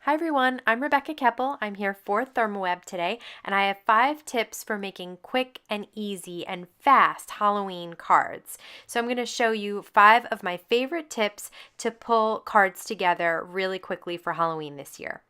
Hi everyone, I'm Rebecca Keppel. I'm here for Therm O Web today, and I have 5 tips for making quick and easy and fast Halloween cards. So I'm going to show you 5 of my favorite tips to pull cards together really quickly for Halloween this year.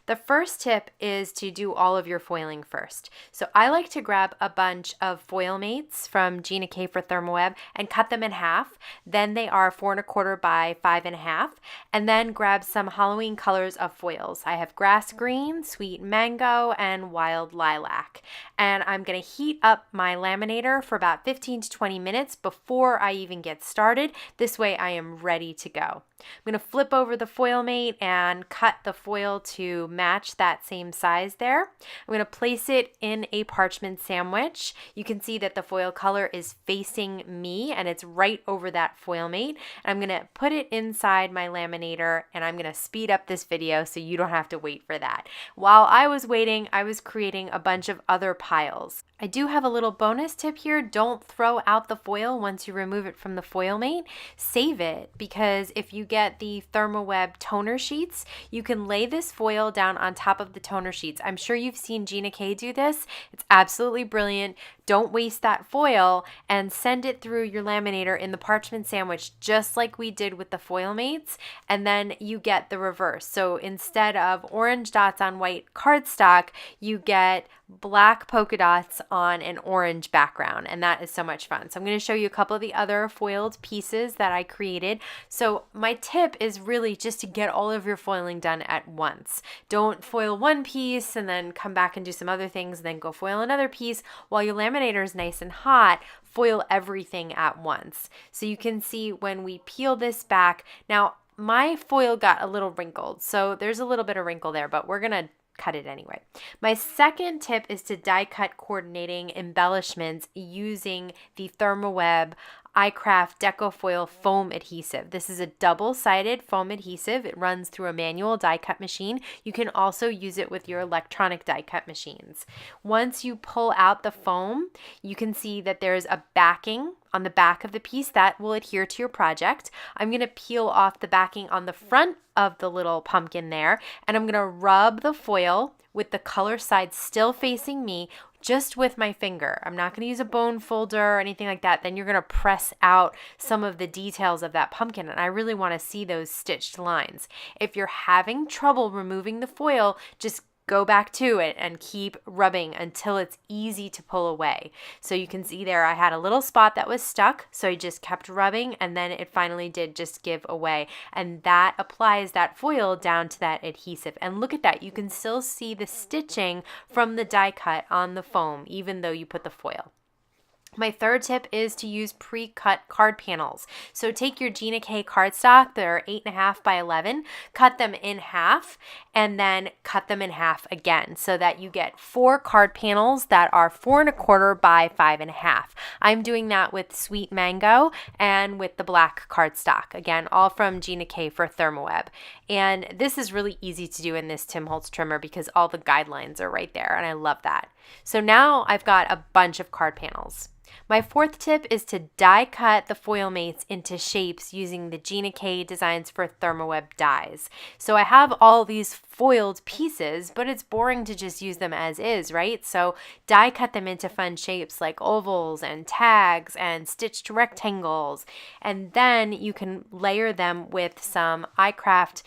The first tip is to do all of your foiling first. So I like to grab a bunch of Foilmates from Gina for Therm O Web and cut them in half. Then they are 4 1/4 by 5 1/2. And then grab some Halloween colors of foils. I have grass green, sweet mango, and wild lilac. And I'm going to heat up my laminator for about 15 to 20 minutes before I even get started. This way I am ready to go. I'm going to flip over the Foilmate and cut the foil to match that same size there. I'm going to place it in a parchment sandwich. You can see that the foil color is facing me and it's right over that Foilmate. And I'm going to put it inside my laminator and I'm going to speed up this video so you don't have to wait for that. While I was waiting, I was creating a bunch of other piles. I do have a little bonus tip here. Don't throw out the foil once you remove it from the Foilmate. Save it, because if you get the Therm O Web toner sheets, you can lay this foil down on top of the toner sheets. I'm sure you've seen Gina K do this. It's absolutely brilliant. Don't waste that foil and send it through your laminator in the parchment sandwich just like we did with the Foilmates, and then you get the reverse. So instead of orange dots on white cardstock, you get black polka dots on an orange background, and that is so much fun. So I'm going to show you a couple of the other foiled pieces that I created. So my tip is really just to get all of your foiling done at once. Don't foil one piece and then come back and do some other things and then go foil another piece while your laminator is nice and hot. Foil everything at once. So you can see when we peel this back, now my foil got a little wrinkled, so there's a little bit of wrinkle there, but we're going to cut it anyway. My second tip is to die cut coordinating embellishments using the Therm O Web iCraft Deco Foil foam adhesive. This is a double-sided foam adhesive. It runs through a manual die cut machine. You can also use it with your electronic die cut machines. Once you pull out the foam, you can see that there's a backing on the back of the piece that will adhere to your project. I'm going to peel off the backing on the front of the little pumpkin there, and I'm going to rub the foil with the color side still facing me, just with my finger. I'm not going to use a bone folder or anything like that. Then you're going to press out some of the details of that pumpkin, and I really want to see those stitched lines. If you're having trouble removing the foil, just go back to it and keep rubbing until it's easy to pull away. So you can see there I had a little spot that was stuck, so I just kept rubbing and then it finally did just give away. And that applies that foil down to that adhesive. And look at that, you can still see the stitching from the die cut on the foam even though you put the foil. My third tip is to use pre-cut card panels. So take your Gina K cardstock that are 8 1/2 by 11, cut them in half, and then cut them in half again so that you get 4 card panels that are 4 1/4 by 5 1/2. I'm doing that with Sweet Mango and with the black cardstock. Again, all from Gina K for Therm O Web. And this is really easy to do in this Tim Holtz trimmer because all the guidelines are right there, and I love that. So now I've got a bunch of card panels. My fourth tip is to die cut the Foilmates into shapes using the Gina K Designs for Therm O Web dies. So I have all these foiled pieces, but it's boring to just use them as is, right? So die cut them into fun shapes like ovals and tags and stitched rectangles. And then you can layer them with some iCraft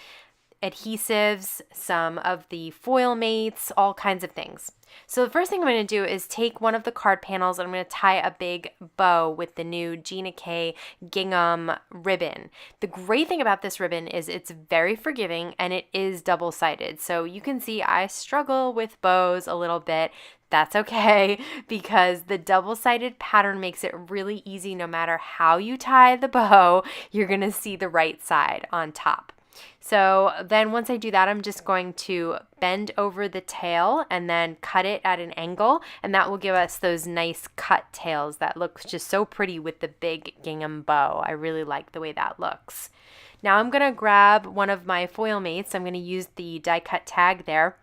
adhesives, some of the Foilmates, all kinds of things. So the first thing I'm going to do is take one of the card panels and I'm going to tie a big bow with the new Gina K Gingham ribbon. The great thing about this ribbon is it's very forgiving and it is double-sided. So you can see I struggle with bows a little bit. That's okay, because the double-sided pattern makes it really easy. No matter how you tie the bow, you're going to see the right side on top. So then once I do that, I'm just going to bend over the tail and then cut it at an angle, and that will give us those nice cut tails that look just so pretty with the big gingham bow. I really like the way that looks. Now I'm going to grab one of my Foilmates. I'm going to use the die cut tag there.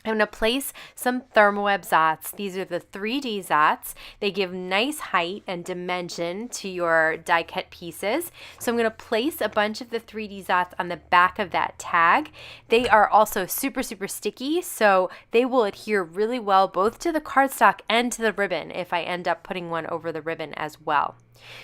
I'm going to place some Therm O Web Zots. These are the 3D Zots. They give nice height and dimension to your die cut pieces. So I'm going to place a bunch of the 3D Zots on the back of that tag. They are also super, super sticky, so they will adhere really well both to the cardstock and to the ribbon if I end up putting one over the ribbon as well.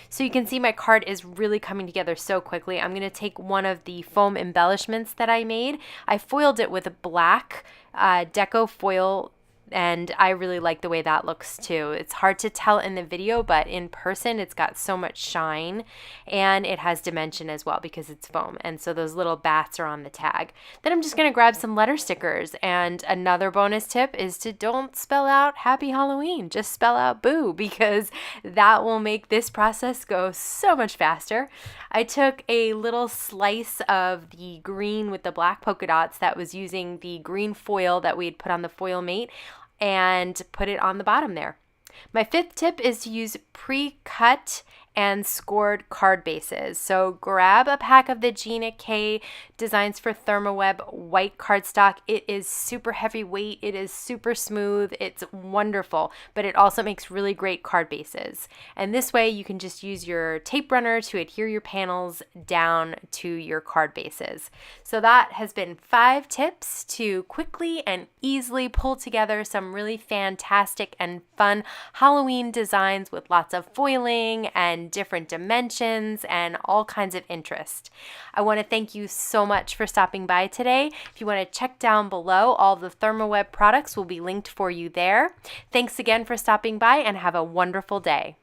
So you can see my card is really coming together so quickly. I'm going to take one of the foam embellishments that I made. I foiled it with a black Deco foil, and I really like the way that looks too. It's hard to tell in the video, but in person it's got so much shine, and it has dimension as well because it's foam, and so those little bats are on the tag. Then I'm just going to grab some letter stickers, and another bonus tip is to don't spell out Happy Halloween, just spell out boo, because that will make this process go so much faster. I took a little slice of the green with the black polka dots that was using the green foil that we had put on the Foilmate and put it on the bottom there. My 5th tip is to use pre-cut and scored card bases. So grab a pack of the Gina K Designs for Therm O Web white cardstock. It is super heavyweight. It is super smooth. It's wonderful, but it also makes really great card bases. And this way you can just use your tape runner to adhere your panels down to your card bases. So that has been 5 tips to quickly and easily pull together some really fantastic and fun Halloween designs with lots of foiling and different dimensions and all kinds of interest. I want to thank you so much for stopping by today. If you want to check down below, all the Therm O Web products will be linked for you there. Thanks again for stopping by and have a wonderful day.